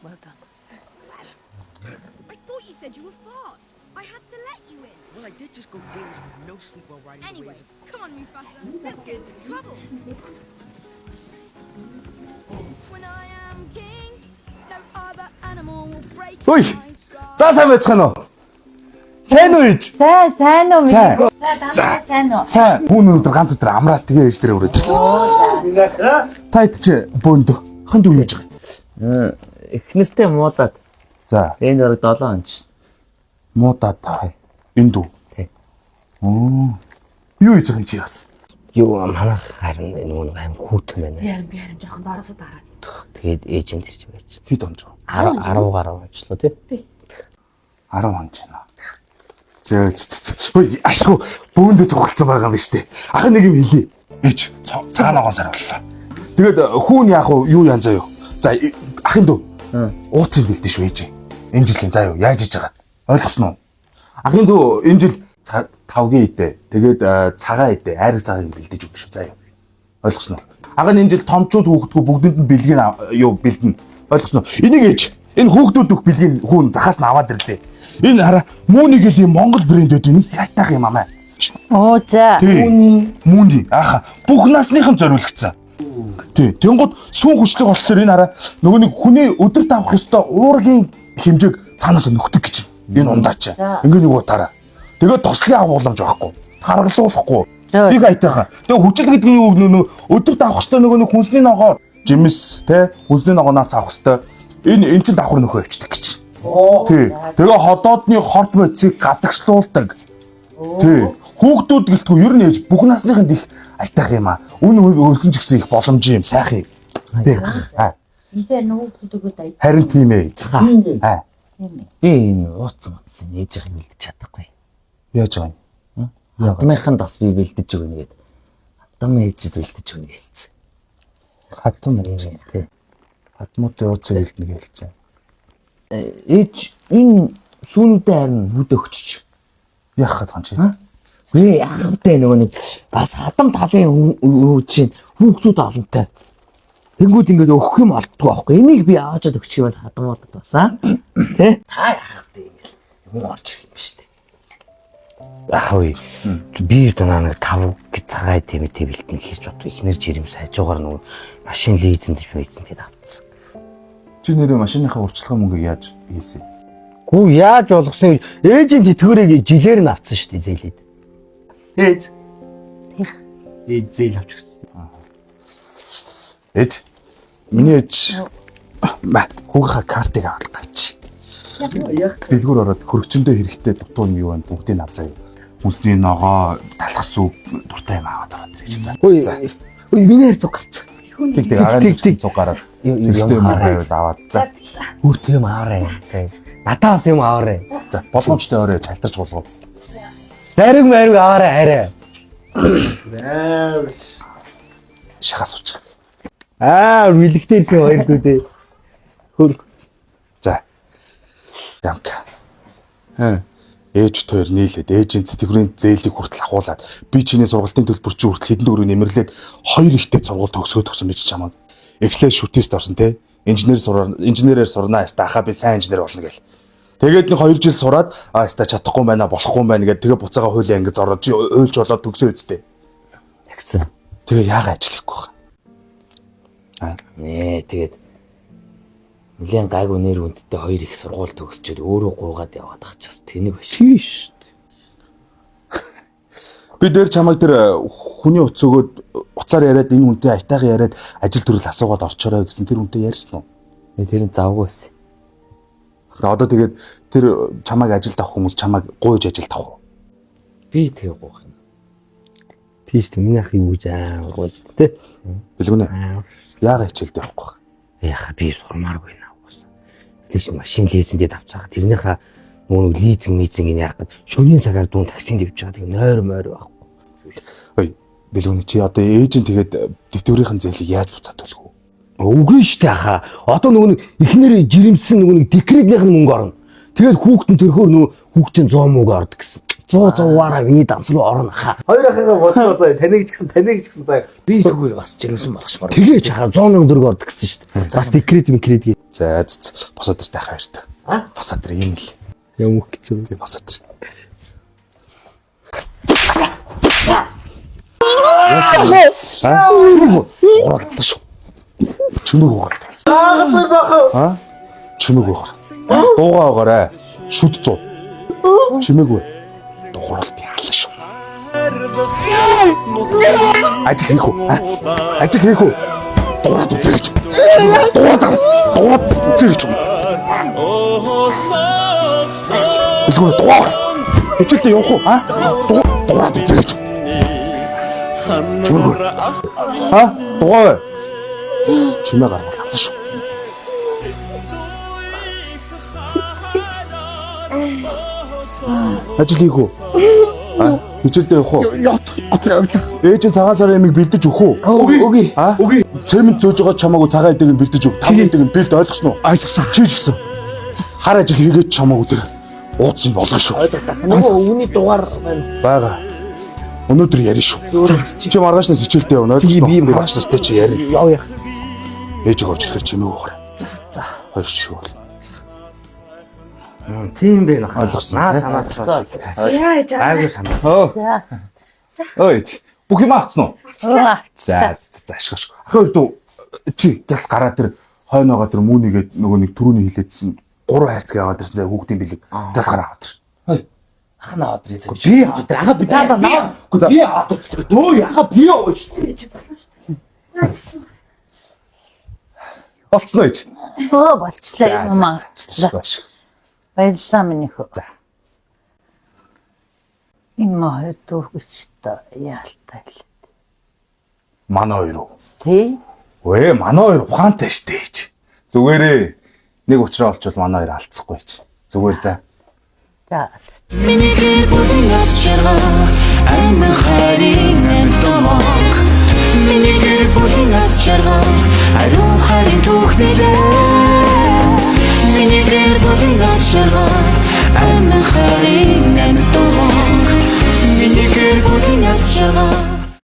Well done. I thought you said you were fast. I had to let you in. Well, I did just go days with no sleep while riding the Anyway, waves of... come on, Mufasa. Let's get into trouble. When I am king, no other animal will break Ой! my stride. За сайн байцгаана уу? Сайн уу ээж? Сайн уу Сайн. За сайн уу? Сайн. Хүн өнөдөр ганц өдөр амраад тэгээ ээж дээр өрөөж байна. Та хэд чи бөөнд хонд юу хийж байгаа? Эхнэртэй муудаад За, энэ дөрөв 7 он ч. муудаад та. Энд үү? Тий. Оо. Юу хийж байгаа чи яас? Юу манайх харин нөгөө аим хүүтэн байна. Би харин жоохон доороосоо дараад. Тэгээд ээжэнд ирж байж. Хэд онж вэ? 10 гаруй ажиллаа тий. 10 онж байна. Зөө. Ой, ашгүй бөөндө цугласан байгаа юм биш үү? Ах нэг юм хэлье. Ээж цагаан ногоон сар боллоо. Тэгээд хүүн яах вэ? Юу яан заяа. За, ахын дүү. Ууц юм бэлдэж шүү ээж. Энэ жилийн заяа яаж хийж байгаа? Ойлгосноо? Ахын дүү энэ жил тавгийн идэ. Тэгээд цагаан идэ. Айраг цагааг бэлдэж өгөх шүү заяа. Ойлгосноо? Ага энэ жил томчууд хүүхдгүү бүгдэнд нь бэлгийн юу бэлдэн. Ойлгосноо? Энийг ээж. Энэ хүүхдүүд өгөх бэлгийн хүүн захаас нь аваад ирлээ. Энэ хараа мууны гэл юм Монгол брэндүүд энэ хайтах юм аа. Оо за. Мууны ааха бүх насныхан зориулагдсан. Тий, тэнгууд сүүн хүчлэг болохоор энэ хараа нөгөө нэг хүний өдөрт авах ёстой уургийн хэмжээг цаанаас нөхдөг гэж. Энэ ундаач. Ингээ нэг утаараа. Тэгээд тослын агуулмж байхгүй. Таргалуулахгүй. Нэг айтайхаа. Тэгээд хүчил гэдэг нь юу нөө өдөрт авах ёстой нөгөө нэг хүнсний ногоо жимс те хүнсний ногоонаас авах ёстой. Энэ чинь давхар нөхөө өвчдөг гэж. Тий. Тэгээ ходоодны хорт бодисыг гадагшлуулдаг. Тий. Хүүхдүүд гэлтгүй ер нь ээж бүх насныханд их айтах юм аа. Үн өлсөн ч гэсэн их боломж юм сайхан. Тий. Энд нөгөө хөдөгөд ая. Харин тийм ээ. Би энэ ууцсан ээжийг бэлдэж чадахгүй. Яаж байгаа юм? Хатмынхан бас би бэлдэж өгнө гээд. Хатам ээжид бэлдэж өгнө хэлсэн. Хатам ээж. Тий. Хатмуудын ууц хэлнэ хэлсэн. Ээж энэ сүүнүүдээ харин хүд өгчөж. Яах гээд байгаа юм чи? Би яахавтай нөгөө нэг бас хадам талын чинь хүүхдүүд олонтой. Тэнгүүд ингээд өгөх юм олддгүй байхгүй. Энийг би аажаад өгчих юм бол хадамуудад басаа. Тэ? Та яахавтай юм юм орж ирсэн юм биш үү? Ахой. Би дунаа нэг 5 гэж цагаан тэмээ бэлтэн хийж бод. Эхнэр жирэм сайжуугаар нөгөө машин лизэнд тэгээд авчихсан. Чи нэрээ машиныхаа урьдчилгааны мөнгөийг яаж хийсэн? Гүү яаж болгосон ээжийн тэтгэврийг жилээр нь авцсан шүү дээ зээлээд. Ээж. Ээж зээл авч өгсөн. Ээж. Миний ээж хүүгийнхаа картыг аваад гарч. Яг дэлгүүр ороод хөргөчөндөө хэрэгтэй дутуу юм юу вэ? Бүгдийг авцаа. Хүнсний ногоо, талах сүв дуртай юм аваад ороод ирж за. Ой миний хэрэг гарч. Тэг агаан цуг гараад. Хэрэгтэй юм аваад за. Бүрт юм аваарай. Надаас юм аваарай. За боломжтой орой чалтарч болгоо. Зариг мэрэг аваарай арай. Шахаас уч. Бэлэгтэй ирсэн хоёр дүүдээ. Хөрг. За. Ямка. Ээж хоёр нийлээд ээжийн тэтгэврийн зээлийг хүртэл ахуулаад би чиний сургалтын төлбөр чи хүртэл хэдэн төгрөг нэмэрлээд хоёр ихтэй сургууль төгсгөн гэж чамд. Эхлээд шүтээст орсон те. Инженерээр сурнаа яста ахаа би сайн инженер болно гэл. Тэгээд нэг 2 жил сураад яста чадахгүй байна болохгүй байна гэдэг тэгээ буцаага хуулиа ингэж ороод чи уйлж болоод төгсөө үсттэй. Тэгсэн. Тэгээ яага ажиллахгүй хаа. Тэгээд нэгэн гайгүй нэр хүндтэй хоёр их сургууль төгсчөөд өөрөө гуугаад яваад байгаа ч бас тэнэг биш шүү дээ. Би дээр чамайг тэр хүний утас өгөөд уцаар яриад энэ хүнтэй айтайхан яриад ажил төрөл асуугаад орчорой гэсэн тэр хүнтэй ярьсан уу? Би тэрийг завгүй байсан. Одоо тэгээд тэр чамайг ажилд авах хүмүүс чамайг гуйж ажилд авах уу? Би тэгээ гуух юм. Тийш тэ миний ах юу гэж гуйж тэ. Билгүнэ. Яага хичээлд явахгүй. Яха би сурмааргүй наа уусаа. Тэш машин лизингээд авцгаа тэрнийхээ нөгөө лизинг энэ яах гээд шөнийн цагаар дуун таксинд явж байгаа тийм нойр мойр байхгүй. Ой, билгүнэ чи одоо ээж нь тэгээд тэтгэврийн зээлийг яаж буцаад төлөх вэ? Үгүй шүү дээ хаа. Одоо нөгөө нэг эхнэр жирэмсэн нөгөө нэг декретнийх нь мөнгө орно. Тэгээд хүүхдэн төрхөөр нөгөө хүүхдийн 100 мөнгө ордог гэсэн. 100-100-аараа миний данс руу орно хаа. Хоёр ахыгаа бодлоо заяа. Таныг ч гэсэн заяа. Би тэгвэл бас жирэмсэн болгочмоор. Тэгээ чахаа 104 ордог гэсэн шүү дээ. Бас декрет. За босоод ирэх хайртай. Босоод ир юм л. Юм хэцүү. Би босоод ир. Уралдаа шүү. Чүмэг уурал. Чүмэг уурал. Дуугаа угаарай. Шүд 100. Чүмэг үү. Дуурал би хаалаа шүү. Ажил хийх үү? Ажил хийх үү? Дуурал үзэрч. Дуурал үзэрч. Илгүүр дуурал. Хичээлдээ явах уу? Дуурал үзэрч. Чүмэг үү? Дугаа. Чимээ гаргал хаалаа шүү. Ажил хийх үү? Хичээлдээ явах уу? Ээж нь цагаан сарын ямиг бэлдэж өгөх үү? Үгүй. Үгүй. Цемент зөөж байгаа чамаагүй цагаан эдэг нь бэлдэж өг. Тав эдэг нь бэлд ойлгосноо? Ойлгосон. Чи ч гэсэн. Хар ажил хийгээд чамаагүй тэр ууцсан болгоо шүү. Нөгөө өвний дугаар байна. Бага. Өнөөдөр ярина шүү. Чи маргаашнаас хичээлдээ явна ойлгосноо? Би маргаашнастай чи ярина. Яв яах. Ээжийг орж ирэхээр чимээ угаарай. За. Хоёр шиг бол. Тийм бэ нах. Ойлгосон. Санаачлаа. Айгуу санаа. Өөч. Бүх юм авцсан уу? За. За ашигш. Ахаар дүү чи гялс гараад тэр хойноогоо тэр мүүнийгээд нөгөө нэг түрүүний хилээдсэн 3 хайрцаг яваад ирсэн зэ хүүхдийн бэлэг гялс гараа аваад тэр. Ахна аваад ирээ. Би ага би даа наа. Би дөө яга би яваа шүү. Олцсон уу чи? Болчлаа юм аа. Баярлалаа минийх. За. Энэ маа хоёр дүүргэжтэй яалтай л. Манай хоёр уу? Тий? Өө манай хоёр ухаантай штэ чи. Зүгээрээ нэг уучраа олчвол манай хоёр алдсахгүй чи. Зүгээр за. За. Миний гэр бүлийн яц шаргал амин харин амтомок. Миний гэр бүлийн яц шаргал ариун харин түүхнэлээ.